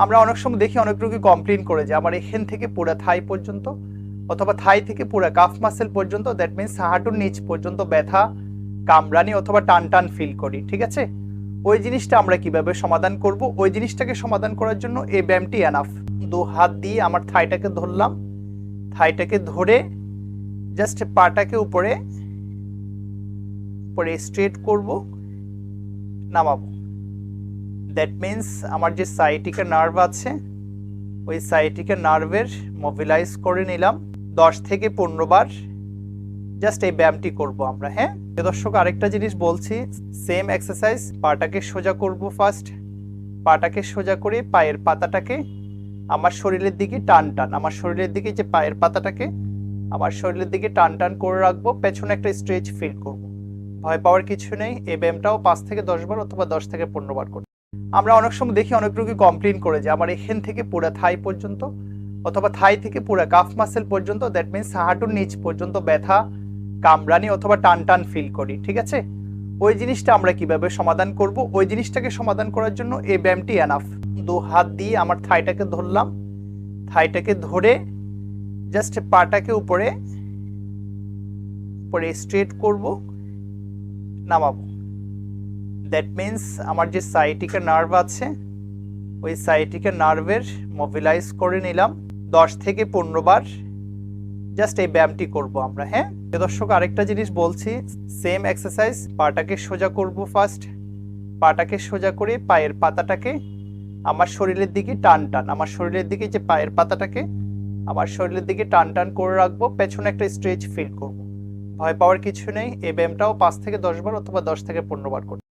আমরা অনেক সময় দেখি অনেক রোগী কমপ্লেইন করে যে আমার এখান থেকে পুরো থাই পর্যন্ত অথবা থাই থেকে পুরো কাফ মাসেল পর্যন্ত, দ্যাট মিনস হাঁটুর নিচ পর্যন্ত ব্যথা, কামড়ানি অথবা টান টান ফিল করি। ঠিক আছে, ওই জিনিসটা আমরা কিভাবে সমাধান করব? ওই জিনিসটাকে সমাধান করার জন্য এই ব্যায়ামটি এনাফ। দু হাত দিয়ে আমার থাইটাকে ধরলাম, থাইটাকে ধরে জাস্ট পাটাকে উপরে স্ট্রেট করব, নামাবো। দ্যাট মিনস আমার যে সাইটিকা নার্ভ আছে ওই সাইটিকা নার্ভের মোবিলাইজ করে নিলাম 10 থেকে 15 বার। জাস্ট এই ব্যায়ামটি করব আমরা। হ্যাঁ দর্শক, আরেকটা জিনিস বলছি, সেম এক্সারসাইজ। পাটাকে সোজা করব ফার্স্ট, পাটাকে সোজা করে পায়ের পাতাটাকে আমার শরীরের দিকে টান টান, আমার শরীরের দিকে যে পায়ের পাতাটাকে আমার শরীরের দিকে টান টান করে রাখবো, পেছনে একটা স্ট্রেচ ফিল করব। ভয় পাওয়ার কিছু নেই। এই ব্যায়ামটাও 5 থেকে 10 বার অথবা 10 থেকে 15 বার করব। আমরা অনেক সময় দেখি অনেক রোগী কমপ্লেইন করে যে আমার এখান থেকে পুরো থাই পর্যন্ত অথবা থাই থেকে পুরো কাফ মাসেল পর্যন্ত, দ্যাট মিনস হাঁটুর নিচ পর্যন্ত ব্যথা, কামড়ানি অথবা টান টান ফিল করি। ঠিক আছে, ওই জিনিসটা আমরা কিভাবে সমাধান করব? ওই জিনিসটাকে সমাধান করার জন্য এই ব্যায়ামটি এনাফ। দু হাত দিয়ে আমার থাইটাকে ধরলাম, থাইটাকে ধরে জাস্ট পাটাকে উপরে স্ট্রেট করব, নামাবো। দ্যাট মিনস আমার যে সাইটিকা নার্ভ আছে ওই সাইটিকা নার্ভের মোবিলাইজ করে নিলাম 10 থেকে 15 বার। জাস্ট এই ব্যায়ামটি করব আমরা। হ্যাঁ দর্শক, আরেকটা জিনিস বলছি, সেম এক্সারসাইজ। পাটাকে সোজা করব ফার্স্ট, পাটাকে সোজা করে পায়ের পাতাটাকে আমার শরীরের দিকে টান টান, আমার শরীরের দিকে যে পায়ের পাতাটাকে আমার শরীরের দিকে টান টান করে রাখবো, পেছনে একটা স্ট্রেচ ফিল করব। ভয় পাওয়ার কিছু নেই। এই ব্যায়ামটাও 5 থেকে 10 বার অথবা 10 থেকে 15 বার করব।